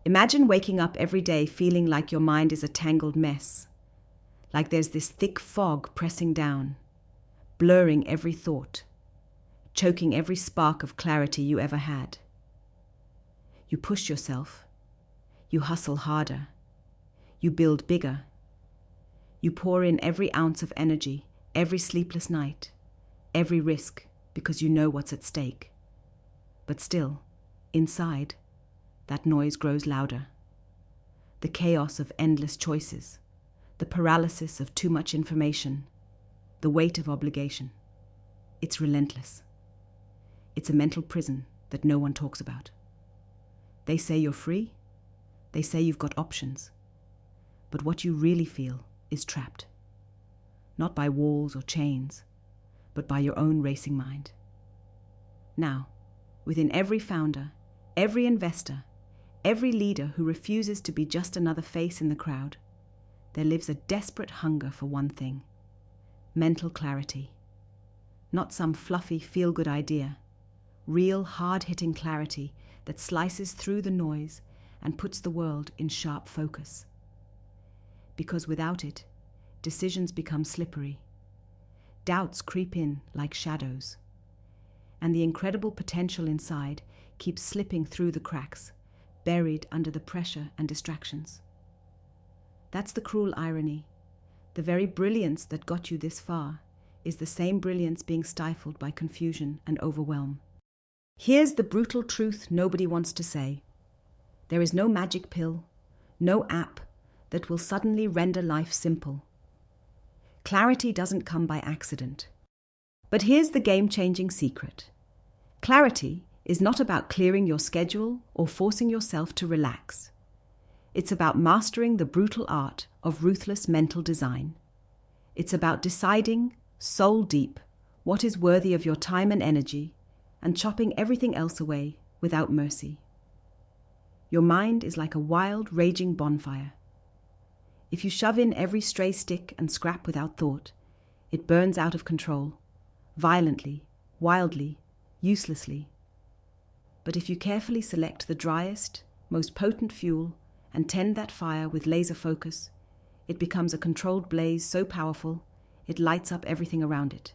Imagine waking up every day feeling like your mind is a tangled mess, like there's this thick fog pressing down, blurring every thought, choking every spark of clarity you ever had. You push yourself, you hustle harder, you build bigger, you pour in every ounce of energy, every sleepless night, every risk, because you know what's at stake. But still, inside, that noise grows louder. The chaos of endless choices, the paralysis of too much information, the weight of obligation. It's relentless. It's a mental prison that no one talks about. They say you're free. They say you've got options. But what you really feel is trapped. Not by walls or chains, but by your own racing mind. Now, within every founder, every investor, every leader who refuses to be just another face in the crowd, there lives a desperate hunger for one thing: mental clarity. Not some fluffy, feel-good idea. Real, hard-hitting clarity that slices through the noise and puts the world in sharp focus. Because without it, decisions become slippery. Doubts creep in like shadows. And the incredible potential inside keeps slipping through the cracks, buried under the pressure and distractions. That's the cruel irony. The very brilliance that got you this far is the same brilliance being stifled by confusion and overwhelm. Here's the brutal truth nobody wants to say. There is no magic pill, no app that will suddenly render life simple. Clarity doesn't come by accident. But here's the game-changing secret. Clarity is not about clearing your schedule or forcing yourself to relax. It's about mastering the brutal art of ruthless mental design. It's about deciding, soul deep, what is worthy of your time and energy, and chopping everything else away without mercy. Your mind is like a wild, raging bonfire. If you shove in every stray stick and scrap without thought, it burns out of control, violently, wildly, uselessly. But if you carefully select the driest, most potent fuel and tend that fire with laser focus, it becomes a controlled blaze so powerful it lights up everything around it.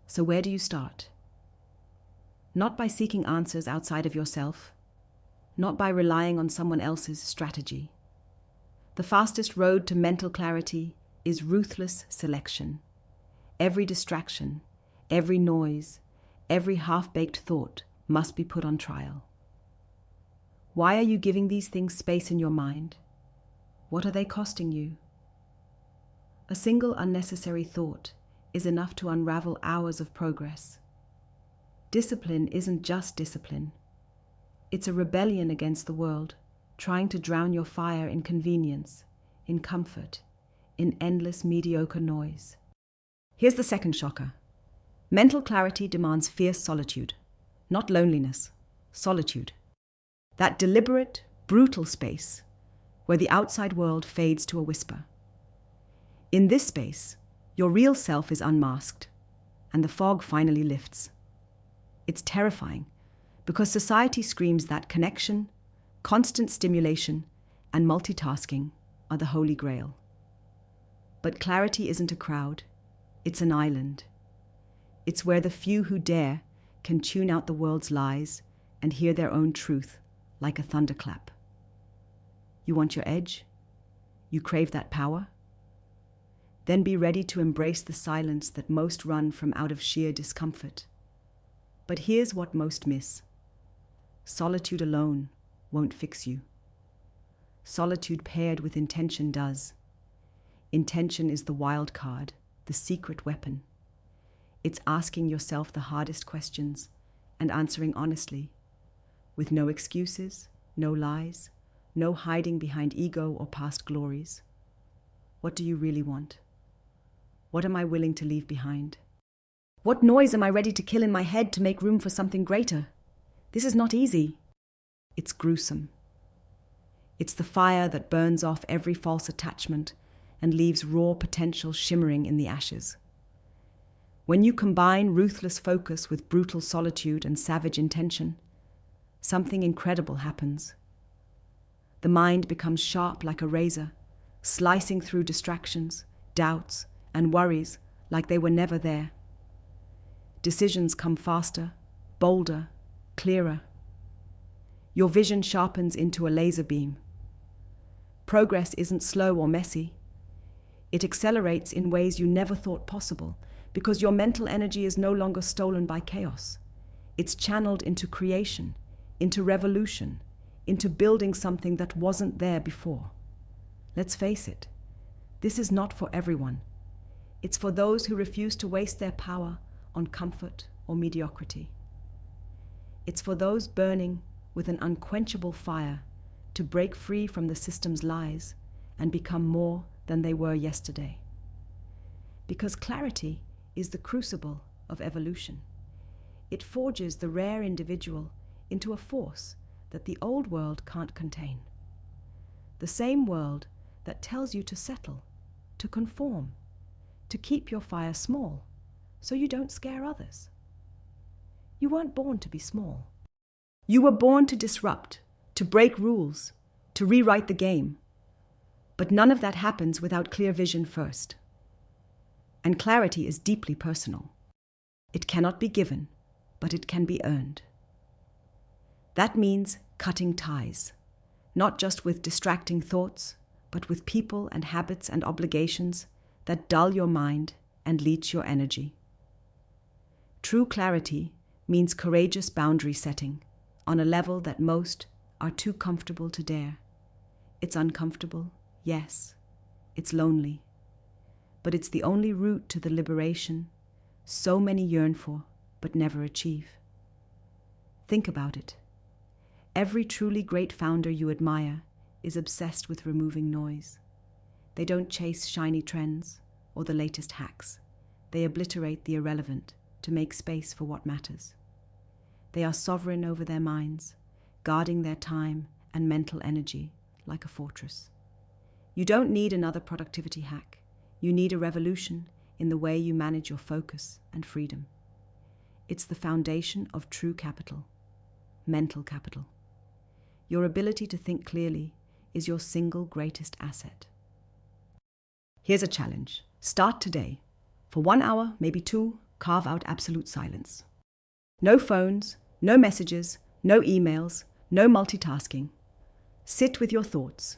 So where do you start? Not by seeking answers outside of yourself, not by relying on someone else's strategy. The fastest road to mental clarity is ruthless selection. Every distraction, every noise, every half-baked thought must be put on trial. Why are you giving these things space in your mind? What are they costing you? A single unnecessary thought is enough to unravel hours of progress. Discipline isn't just discipline. It's a rebellion against the world, trying to drown your fire in convenience, in comfort, in endless mediocre noise. Here's the second shocker. Mental clarity demands fierce solitude, not loneliness, solitude. That deliberate, brutal space where the outside world fades to a whisper. In this space, your real self is unmasked, and the fog finally lifts. It's terrifying, because society screams that connection, constant stimulation, and multitasking are the holy grail. But clarity isn't a crowd, it's an island. It's where the few who dare can tune out the world's lies and hear their own truth like a thunderclap. You want your edge? You crave that power? Then be ready to embrace the silence that most run from out of sheer discomfort. But here's what most miss. Solitude alone won't fix you. Solitude paired with intention does. Intention is the wild card, the secret weapon. It's asking yourself the hardest questions and answering honestly, with no excuses, no lies, no hiding behind ego or past glories. What do you really want? What am I willing to leave behind? What noise am I ready to kill in my head to make room for something greater? This is not easy. It's gruesome. It's the fire that burns off every false attachment and leaves raw potential shimmering in the ashes. When you combine ruthless focus with brutal solitude and savage intention, something incredible happens. the mind becomes sharp like a razor, slicing through distractions, doubts, and worries like they were never there. Decisions come faster, bolder, clearer. Your vision sharpens into a laser beam. Progress isn't slow or messy. It accelerates in ways you never thought possible because your mental energy is no longer stolen by chaos. It's channeled into creation, into revolution, into building something that wasn't there before. Let's face it, this is not for everyone. It's for those who refuse to waste their power on comfort or mediocrity. It's for those burning with an unquenchable fire to break free from the system's lies and become more than they were yesterday. Because clarity is the crucible of evolution. It forges the rare individual into a force that the old world can't contain. The same world that tells you to settle, to conform, to keep your fire small so you don't scare others. You weren't born to be small. You were born to disrupt, to break rules, to rewrite the game. But none of that happens without clear vision first. And clarity is deeply personal. It cannot be given, but it can be earned. That means cutting ties, not just with distracting thoughts, but with people and habits and obligations that dull your mind and leech your energy. True clarity means courageous boundary setting on a level that most are too comfortable to dare. It's uncomfortable, yes. It's lonely. But it's the only route to the liberation so many yearn for but never achieve. Think about it. Every truly great founder you admire is obsessed with removing noise. They don't chase shiny trends or the latest hacks. They obliterate the irrelevant to make space for what matters. They are sovereign over their minds, guarding their time and mental energy like a fortress. You don't need another productivity hack. You need a revolution in the way you manage your focus and freedom. It's the foundation of true capital, mental capital. Your ability to think clearly is your single greatest asset. Here's a challenge. Start today. For 1 hour, maybe 2, carve out absolute silence. No phones, no messages, no emails, no multitasking. Sit with your thoughts.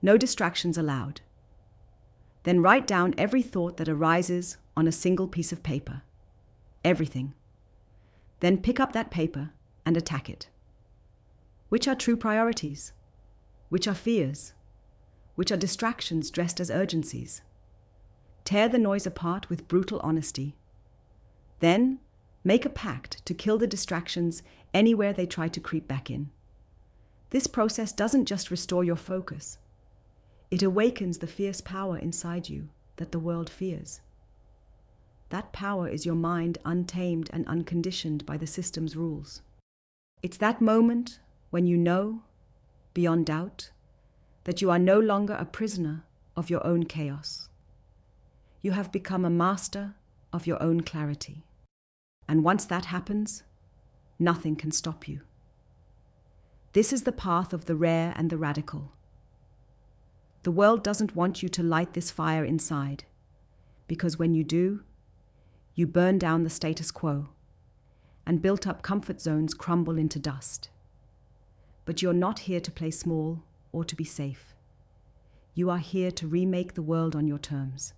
No distractions allowed. Then write down every thought that arises on a single piece of paper. Everything. Then pick up that paper and attack it. Which are true priorities? Which are fears? Which are distractions dressed as urgencies? Tear the noise apart with brutal honesty. Then, make a pact to kill the distractions anywhere they try to creep back in. This process doesn't just restore your focus. It awakens the fierce power inside you that the world fears. That power is your mind untamed and unconditioned by the system's rules. It's that moment when you know, beyond doubt, that you are no longer a prisoner of your own chaos. You have become a master of your own clarity. And once that happens, nothing can stop you. This is the path of the rare and the radical. The world doesn't want you to light this fire inside, because when you do, you burn down the status quo, and built-up comfort zones crumble into dust. But you're not here to play small or to be safe. You are here to remake the world on your terms,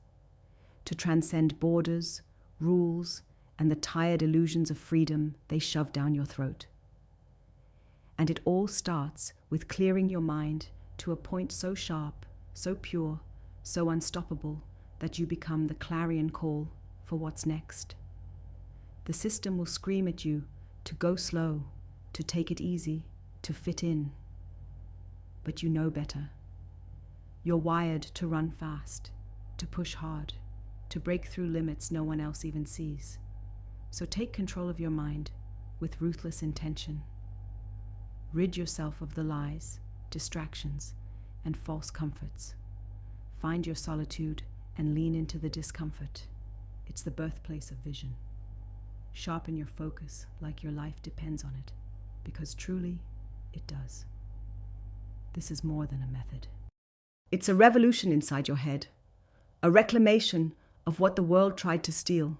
to transcend borders, rules, and the tired illusions of freedom they shove down your throat. And it all starts with clearing your mind to a point so sharp, so pure, so unstoppable that you become the clarion call for what's next. The system will scream at you to go slow, to take it easy, to fit in. But you know better. You're wired to run fast, to push hard, to break through limits no one else even sees. So take control of your mind with ruthless intention. Rid yourself of the lies, distractions, and false comforts. Find your solitude and lean into the discomfort. It's the birthplace of vision. Sharpen your focus like your life depends on it, because truly, it does. This is more than a method. It's a revolution inside your head, a reclamation of what the world tried to steal.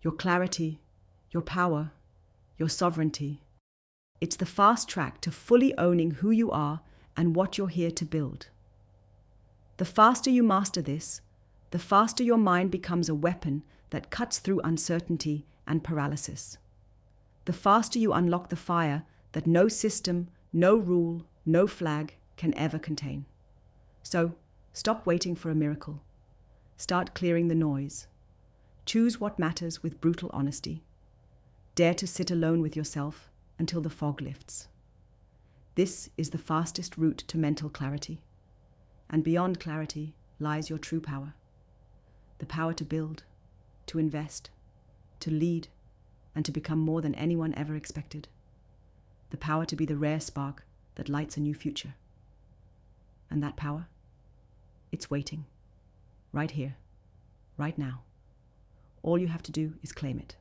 Your clarity, your power, your sovereignty. It's the fast track to fully owning who you are and what you're here to build. The faster you master this, the faster your mind becomes a weapon that cuts through uncertainty and paralysis. The faster you unlock the fire that no system, no rule, no flag can ever contain. So, stop waiting for a miracle. Start clearing the noise. Choose what matters with brutal honesty. Dare to sit alone with yourself until the fog lifts. This is the fastest route to mental clarity. And beyond clarity lies your true power. The power to build, to invest, to lead, and to become more than anyone ever expected. The power to be the rare spark that lights a new future. And that power, it's waiting, right here, right now. All you have to do is claim it.